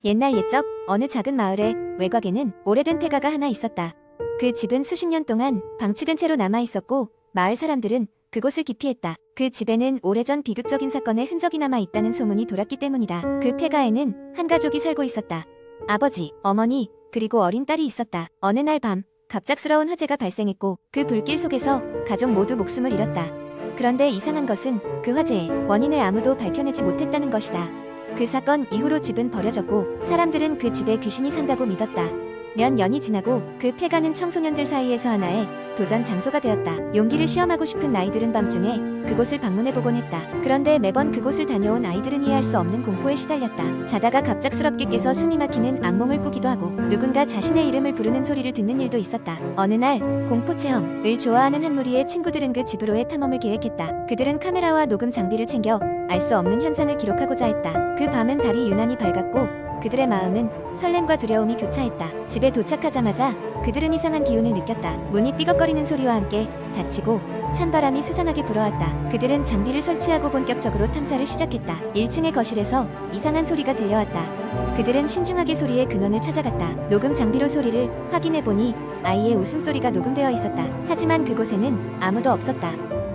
옛날 옛적 어느 작은 마을에 외곽에는 오래된 폐가가 하나 있었다. 그 집은 수십 년 동안 방치된 채로 남아있었고 마을 사람들은 그곳을 기피했다. 그 집에는 오래전 비극적인 사건의 흔적이 남아있다는 소문이 돌았기 때문이다. 그 폐가에는 한 가족이 살고 있었다. 아버지, 어머니, 그리고 어린 딸이 있었다. 어느 날 밤 갑작스러운 화재가 발생했고 그 불길 속에서 가족 모두 목숨을 잃었다. 그런데 이상한 것은 그 화재의 원인을 아무도 밝혀내지 못했다는 것이다. 그 사건 이후로 집은 버려졌고 사람들은 그 집에 귀신이 산다고 믿었다. 몇 년이 지나고 그 폐가는 청소년들 사이에서 하나의 도전 장소가 되었다. 용기를 시험하고 싶은 아이들은 밤중에 그곳을 방문해보곤 했다. 그런데 매번 그곳을 다녀온 아이들은 이해할 수 없는 공포에 시달렸다. 자다가 갑작스럽게 깨서 숨이 막히는 악몽을 꾸기도 하고 누군가 자신의 이름을 부르는 소리를 듣는 일도 있었다. 어느 날 공포 체험을 좋아하는 한 무리의 친구들은 그 집으로의 탐험을 계획했다. 그들은 카메라와 녹음 장비를 챙겨 알 수 없는 현상을 기록하고자 했다. 그 밤은 달이 유난히 밝았고 그들의 마음은 설렘과 두려움이 교차했다. 집에 도착하자마자 그들은 이상한 기운을 느꼈다. 문이 삐걱거리는 소리와 함께 닫히고 찬바람이 스산하게 불어왔다. 그들은 장비를 설치하고 본격적으로 탐사를 시작했다. 1층의 거실에서 이상한 소리가 들려왔다. 그들은 신중하게 소리의 근원을 찾아갔다. 녹음 장비로 소리를 확인해보니 아이의 웃음소리가 녹음되어 있었다. 하지만 그곳에는 아무도 없었다.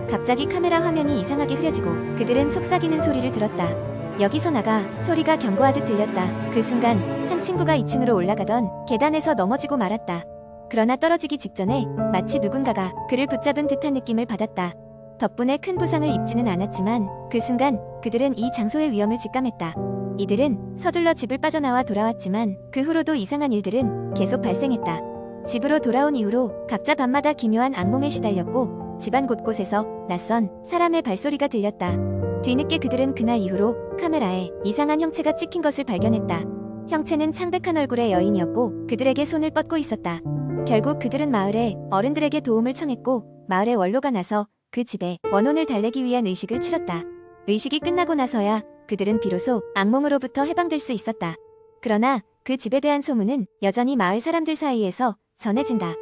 갑자기 카메라 화면이 이상하게 흐려지고 그들은 속삭이는 소리를 들었다. 여기서 나가 소리가 경고하듯 들렸다. 그 순간 한 친구가 2층으로 올라가던 계단에서 넘어지고 말았다. 그러나 떨어지기 직전에 마치 누군가가 그를 붙잡은 듯한 느낌을 받았다. 덕분에 큰 부상을 입지는 않았지만 그 순간 그들은 이 장소의 위험을 직감했다. 이들은 서둘러 집을 빠져나와 돌아왔지만 그 후로도 이상한 일들은 계속 발생했다. 집으로 돌아온 이후로 각자 밤마다 기묘한 악몽에 시달렸고 집안 곳곳에서 낯선 사람의 발소리가 들렸다. 뒤늦게 그들은 그날 이후로 카메라에 이상한 형체가 찍힌 것을 발견했다. 형체는 창백한 얼굴의 여인이었고 그들에게 손을 뻗고 있었다. 결국 그들은 마을의 어른들에게 도움을 청했고 마을의 원로가 나서 그 집에 원혼을 달래기 위한 의식을 치렀다. 의식이 끝나고 나서야 그들은 비로소 악몽으로부터 해방될 수 있었다. 그러나 그 집에 대한 소문은 여전히 마을 사람들 사이에서 전해진다.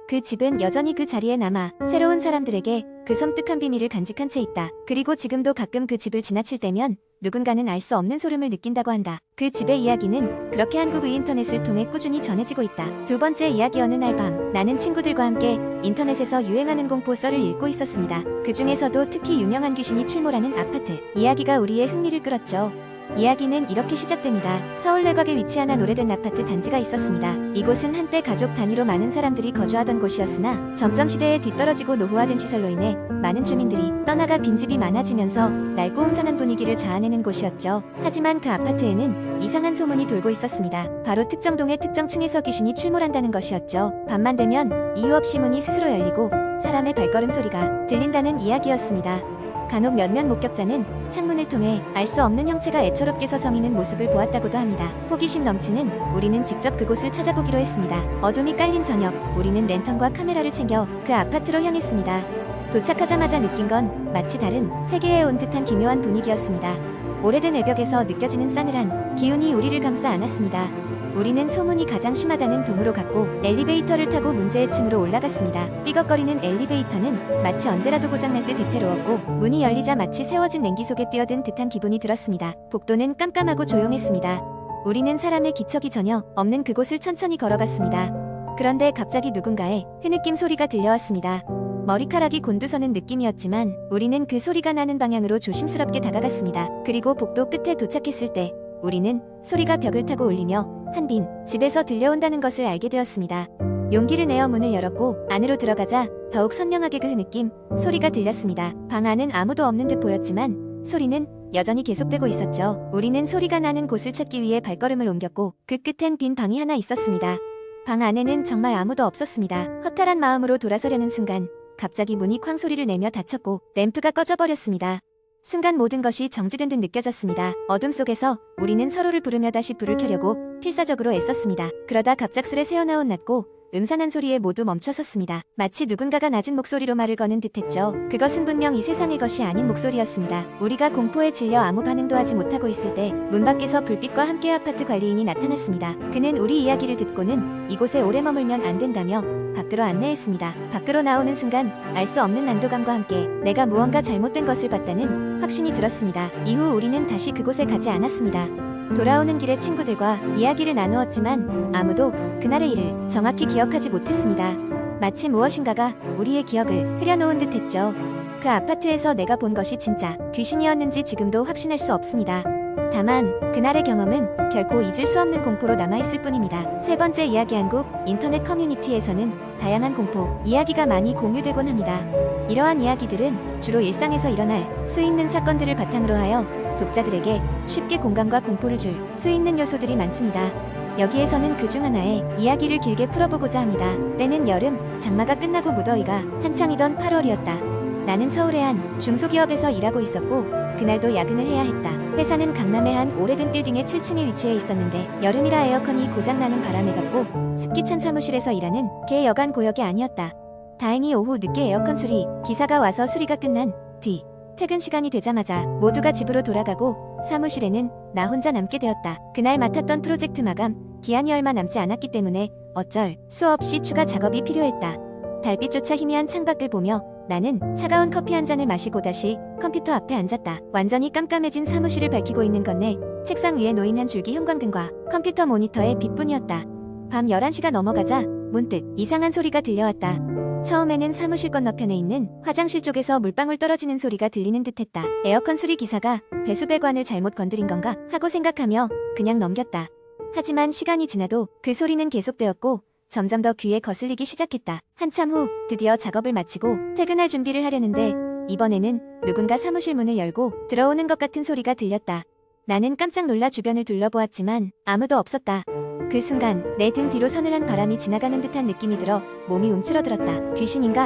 그 집은 여전히 그 자리에 남아 새로운 사람들에게 그 섬뜩한 비밀을 간직한 채 있다. 그리고 지금도 가끔 그 집을 지나칠 때면 누군가는 알 수 없는 소름을 느낀다고 한다. 그 집의 이야기는 그렇게 한국의 인터넷을 통해 꾸준히 전해지고 있다. 두 번째 이야기. 어느 날 밤 나는 친구들과 함께 인터넷에서 유행하는 공포 썰을 읽고 있었습니다. 그 중에서도 특히 유명한 귀신이 출몰하는 아파트 이야기가 우리의 흥미를 끌었죠. 이야기는 이렇게 시작됩니다. 서울 외곽에 위치한 한 오래된 아파트 단지가 있었습니다. 이곳은 한때 가족 단위로 많은 사람들이 거주하던 곳이었으나 점점 시대에 뒤떨어지고 노후화된 시설로 인해 많은 주민들이 떠나가 빈집이 많아지면서 낡고 음산한 분위기를 자아내는 곳이었죠. 하지만 그 아파트에는 이상한 소문이 돌고 있었습니다. 바로 특정 동의 특정 층에서 귀신이 출몰한다는 것이었죠. 밤만 되면 이유 없이 문이 스스로 열리고 사람의 발걸음 소리가 들린다는 이야기였습니다. 간혹 몇몇 목격자는 창문을 통해 알 수 없는 형체가 애처롭게 서성이는 모습을 보았다고도 합니다. 호기심 넘치는 우리는 직접 그곳을 찾아보기로 했습니다. 어둠이 깔린 저녁, 우리는 랜턴과 카메라를 챙겨 그 아파트로 향했습니다. 도착하자마자 느낀 건 마치 다른 세계에 온 듯한 기묘한 분위기였습니다. 오래된 외벽에서 느껴지는 싸늘한 기운이 우리를 감싸 안았습니다. 우리는 소문이 가장 심하다는 동으로 갔고 엘리베이터를 타고 문제의 층으로 올라갔습니다. 삐걱거리는 엘리베이터는 마치 언제라도 고장날 듯 위태로웠고 문이 열리자 마치 세워진 냉기 속에 뛰어든 듯한 기분이 들었습니다. 복도는 깜깜하고 조용했습니다. 우리는 사람의 기척이 전혀 없는 그곳을 천천히 걸어갔습니다. 그런데 갑자기 누군가의 흐느낌 소리가 들려왔습니다. 머리카락이 곤두서는 느낌이었지만 우리는 그 소리가 나는 방향으로 조심스럽게 다가갔습니다. 그리고 복도 끝에 도착했을 때 우리는 소리가 벽을 타고 울리며 한 빈 집에서 들려온다는 것을 알게 되었습니다. 용기를 내어 문을 열었고 안으로 들어가자 더욱 선명하게 그 느낌 소리가 들렸습니다. 방 안은 아무도 없는 듯 보였지만 소리는 여전히 계속되고 있었죠. 우리는 소리가 나는 곳을 찾기 위해 발걸음을 옮겼고 그 끝엔 빈 방이 하나 있었습니다. 방 안에는 정말 아무도 없었습니다. 허탈한 마음으로 돌아서려는 순간 갑자기 문이 쾅 소리를 내며 닫혔고 램프가 꺼져버렸습니다. 순간 모든 것이 정지된 듯 느껴졌습니다. 어둠 속에서 우리는 서로를 부르며 다시 불을 켜려고 필사적으로 애썼습니다. 그러다 갑작스레 새어나온 낮고 음산한 소리에 모두 멈춰섰습니다. 마치 누군가가 낮은 목소리로 말을 거는 듯했죠. 그것은 분명 이 세상의 것이 아닌 목소리였습니다. 우리가 공포에 질려 아무 반응도 하지 못하고 있을 때 문 밖에서 불빛과 함께 아파트 관리인이 나타났습니다. 그는 우리 이야기를 듣고는 이곳에 오래 머물면 안 된다며 밖으로 안내했습니다. 밖으로 나오는 순간 알 수 없는 안도감과 함께 내가 무언가 잘못된 것을 봤다는 확신이 들었습니다. 이후 우리는 다시 그곳에 가지 않았습니다. 돌아오는 길에 친구들과 이야기를 나누었지만 아무도 그날의 일을 정확히 기억하지 못했습니다. 마치 무엇인가가 우리의 기억을 흐려놓은 듯했죠. 그 아파트에서 내가 본 것이 진짜 귀신이었는지 지금도 확신할 수 없습니다. 다만 그날의 경험은 결코 잊을 수 없는 공포로 남아있을 뿐입니다. 세 번째 이야기 한국 인터넷 커뮤니티에서는 다양한 공포 이야기가 많이 공유되곤 합니다. 이러한 이야기들은 주로 일상에서 일어날 수 있는 사건들을 바탕으로 하여 독자들에게 쉽게 공감과 공포를 줄 수 있는 요소들이 많습니다. 여기에서는 그중 하나의 이야기를 길게 풀어보고자 합니다. 때는 여름, 장마가 끝나고 무더위가 한창이던 8월이었다. 나는 서울의 한 중소기업에서 일하고 있었고 그날도 야근을 해야 했다. 회사는 강남의 한 오래된 빌딩의 7층에 위치해 있었는데 여름이라 에어컨이 고장나는 바람에 덥고 습기 찬 사무실에서 일하는 개 여간 고역이 아니었다. 다행히 오후 늦게 에어컨 수리 기사가 와서 수리가 끝난 뒤 퇴근 시간이 되자마자 모두가 집으로 돌아가고 사무실에는 나 혼자 남게 되었다. 그날 맡았던 프로젝트 마감 기한이 얼마 남지 않았기 때문에 어쩔 수 없이 추가 작업이 필요했다. 달빛조차 희미한 창밖을 보며 나는 차가운 커피 한 잔을 마시고 다시 컴퓨터 앞에 앉았다. 완전히 깜깜해진 사무실을 밝히고 있는 건네 책상 위에 놓인 한 줄기 형광등과 컴퓨터 모니터의 빛뿐이었다. 밤 11시가 넘어가자 문득 이상한 소리가 들려왔다. 처음에는 사무실 건너편에 있는 화장실 쪽에서 물방울 떨어지는 소리가 들리는 듯했다. 에어컨 수리 기사가 배수배관을 잘못 건드린 건가 하고 생각하며 그냥 넘겼다. 하지만 시간이 지나도 그 소리는 계속되었고 점점 더 귀에 거슬리기 시작했다. 한참 후 드디어 작업을 마치고 퇴근할 준비를 하려는데 이번에는 누군가 사무실 문을 열고 들어오는 것 같은 소리가 들렸다. 나는 깜짝 놀라 주변을 둘러보았지만 아무도 없었다. 그 순간 내 등 뒤로 서늘한 바람이 지나가는 듯한 느낌이 들어 몸이 움츠러들었다. 귀신인가?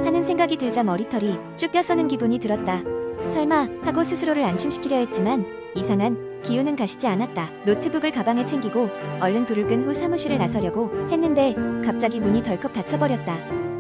하는 생각이 들자 머리털이 쭉 뼈서는 기분이 들었다. 설마 하고 스스로를 안심시키려 했지만 이상한 기운은 가시지 않았다. 노트북을 가방에 챙기고 얼른 불을 끈 후 사무실을 나서려고 했는데 갑자기 문이 덜컥 닫혀버렸다.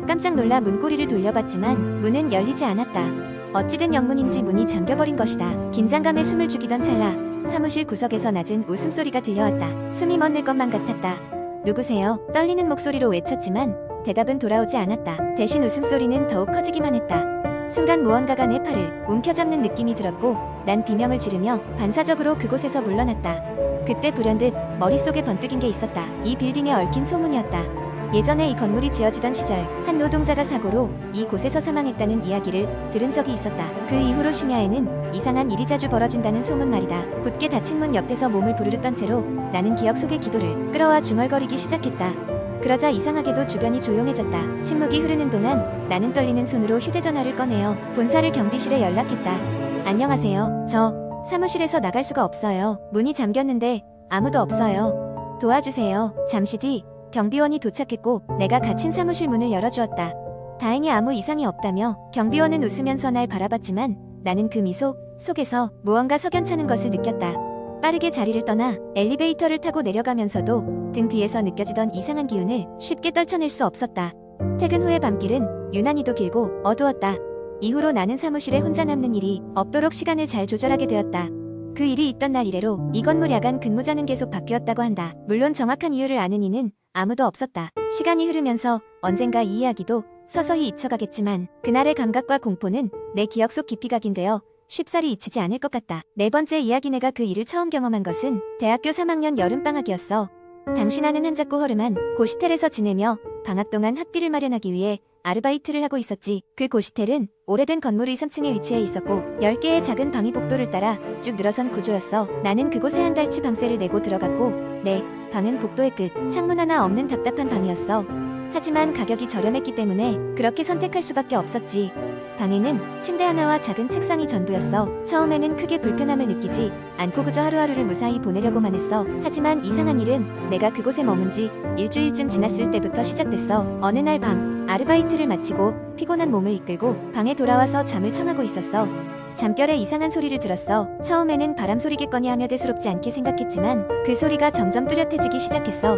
깜짝 놀라 문고리를 돌려봤지만 문은 열리지 않았다. 어찌된 영문인지 문이 잠겨버린 것이다. 긴장감에 숨을 죽이던 찰나 사무실 구석에서 낮은 웃음소리가 들려왔다. 숨이 멎는 것만 같았다. 누구세요? 떨리는 목소리로 외쳤지만 대답은 돌아오지 않았다. 대신 웃음소리는 더욱 커지기만 했다. 순간 무언가가 내 팔을 움켜잡는 느낌이 들었고 난 비명을 지르며 반사적으로 그곳에서 물러났다. 그때 불현듯 머릿속에 번뜩인 게 있었다. 이 빌딩에 얽힌 소문이었다. 예전에 이 건물이 지어지던 시절 한 노동자가 사고로 이곳에서 사망했다는 이야기를 들은 적이 있었다. 그 이후로 심야에는 이상한 일이 자주 벌어진다는 소문 말이다. 굳게 닫힌 문 옆에서 몸을 부르르 떤 채로 나는 기억 속의 기도를 끌어와 중얼거리기 시작했다. 그러자 이상하게도 주변이 조용해졌다. 침묵이 흐르는 동안 나는 떨리는 손으로 휴대전화를 꺼내어 본사를 경비실에 연락했다. 안녕하세요. 저 사무실에서 나갈 수가 없어요. 문이 잠겼는데 아무도 없어요. 도와주세요. 잠시 뒤 경비원이 도착했고 내가 갇힌 사무실 문을 열어주었다. 다행히 아무 이상이 없다며 경비원은 웃으면서 날 바라봤지만 나는 그 미소 속에서 무언가 석연찮은 것을 느꼈다. 빠르게 자리를 떠나 엘리베이터를 타고 내려가면서도 등 뒤에서 느껴지던 이상한 기운을 쉽게 떨쳐낼 수 없었다. 퇴근 후의 밤길은 유난히도 길고 어두웠다. 이후로 나는 사무실에 혼자 남는 일이 없도록 시간을 잘 조절하게 되었다. 그 일이 있던 날 이래로 이 건물 야간 근무자는 계속 바뀌었다고 한다. 물론 정확한 이유를 아는 이는 아무도 없었다. 시간이 흐르면서 언젠가 이 이야기도 서서히 잊혀가겠지만 그날의 감각과 공포는 내 기억 속 깊이 각인되어 쉽사리 잊히지 않을 것 같다. 네 번째 이야기 내가 그 일을 처음 경험한 것은 대학교 3학년 여름방학이었어. 당시 나는 한잡고 허름한 고시텔에서 지내며 방학 동안 학비를 마련하기 위해 아르바이트를 하고 있었지. 그 고시텔은 오래된 건물 2, 3층에 위치해 있었고 10개의 작은 방이 복도를 따라 쭉 늘어선 구조였어. 나는 그곳에 한 달치 방세를 내고 들어갔고 내 방은 복도의 끝, 창문 하나 없는 답답한 방이었어. 하지만 가격이 저렴했기 때문에 그렇게 선택할 수밖에 없었지. 방에는 침대 하나와 작은 책상이 전부였어. 처음에는 크게 불편함을 느끼지 않고 그저 하루하루를 무사히 보내려고만 했어. 하지만 이상한 일은 내가 그곳에 머문 지 일주일쯤 지났을 때부터 시작됐어. 어느 날 밤 아르바이트를 마치고 피곤한 몸을 이끌고 방에 돌아와서 잠을 청하고 있었어. 잠결에 이상한 소리를 들었어. 처음에는 바람 소리겠거니 하며 대수롭지 않게 생각했지만 그 소리가 점점 뚜렷해지기 시작했어.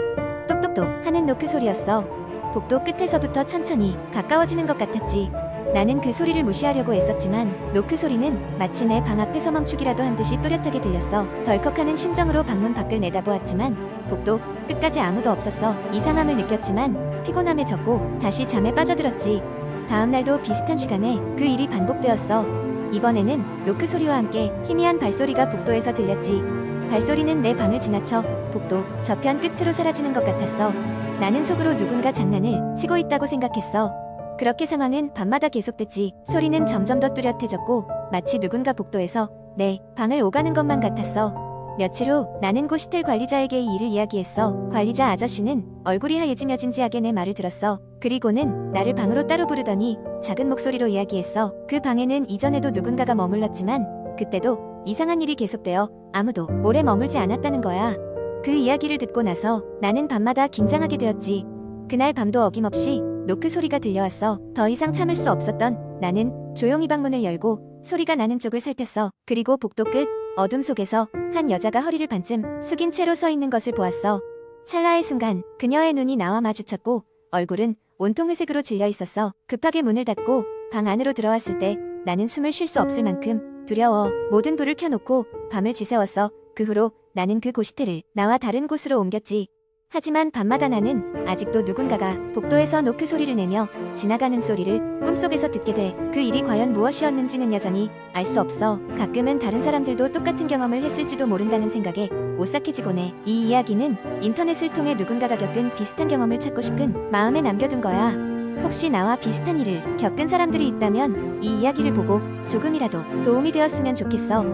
똑똑똑 하는 노크 소리였어. 복도 끝에서부터 천천히 가까워지는 것 같았지. 나는 그 소리를 무시하려고 애썼지만 노크 소리는 마치 내 방 앞에서 멈추기라도 한 듯이 또렷하게 들렸어. 덜컥하는 심정으로 방문 밖을 내다보았지만 복도 끝까지 아무도 없었어. 이상함을 느꼈지만 피곤함에 젖고 다시 잠에 빠져들었지. 다음 날도 비슷한 시간에 그 일이 반복되었어. 이번에는 노크 소리와 함께 희미한 발소리가 복도에서 들렸지. 발소리는 내 방을 지나쳐 복도 저편 끝으로 사라지는 것 같았어. 나는 속으로 누군가 장난을 치고 있다고 생각했어. 그렇게 상황은 밤마다 계속됐지. 소리는 점점 더 뚜렷해졌고 마치 누군가 복도에서 내 방을 오가는 것만 같았어. 며칠 후 나는 고시텔 관리자에게 이 일을 이야기했어. 관리자 아저씨는 얼굴이 하얘지며 진지하게 내 말을 들었어. 그리고는 나를 방으로 따로 부르더니 작은 목소리로 이야기했어. 그 방에는 이전에도 누군가가 머물렀지만 그때도 이상한 일이 계속되어 아무도 오래 머물지 않았다는 거야. 그 이야기를 듣고 나서 나는 밤마다 긴장하게 되었지. 그날 밤도 어김없이 노크 소리가 들려왔어. 더 이상 참을 수 없었던 나는 조용히 방문을 열고 소리가 나는 쪽을 살폈어. 그리고 복도 끝 어둠 속에서 한 여자가 허리를 반쯤 숙인 채로 서 있는 것을 보았어. 찰나의 순간 그녀의 눈이 나와 마주쳤고 얼굴은 온통 회색으로 질려 있었어. 급하게 문을 닫고 방 안으로 들어왔을 때 나는 숨을 쉴 수 없을 만큼 두려워 모든 불을 켜놓고 밤을 지새웠어. 그 후로 나는 그 고시텔을 나와 다른 곳으로 옮겼지. 하지만 밤마다 나는 아직도 누군가가 복도에서 노크 소리를 내며 지나가는 소리를 꿈속에서 듣게 돼. 그 일이 과연 무엇이었는지는 여전히 알 수 없어. 가끔은 다른 사람들도 똑같은 경험을 했을지도 모른다는 생각에 오싹해지곤 해. 이 이야기는 인터넷을 통해 누군가가 겪은 비슷한 경험을 찾고 싶은 마음에 남겨둔 거야. 혹시 나와 비슷한 일을 겪은 사람들이 있다면 이 이야기를 보고 조금이라도 도움이 되었으면 좋겠어.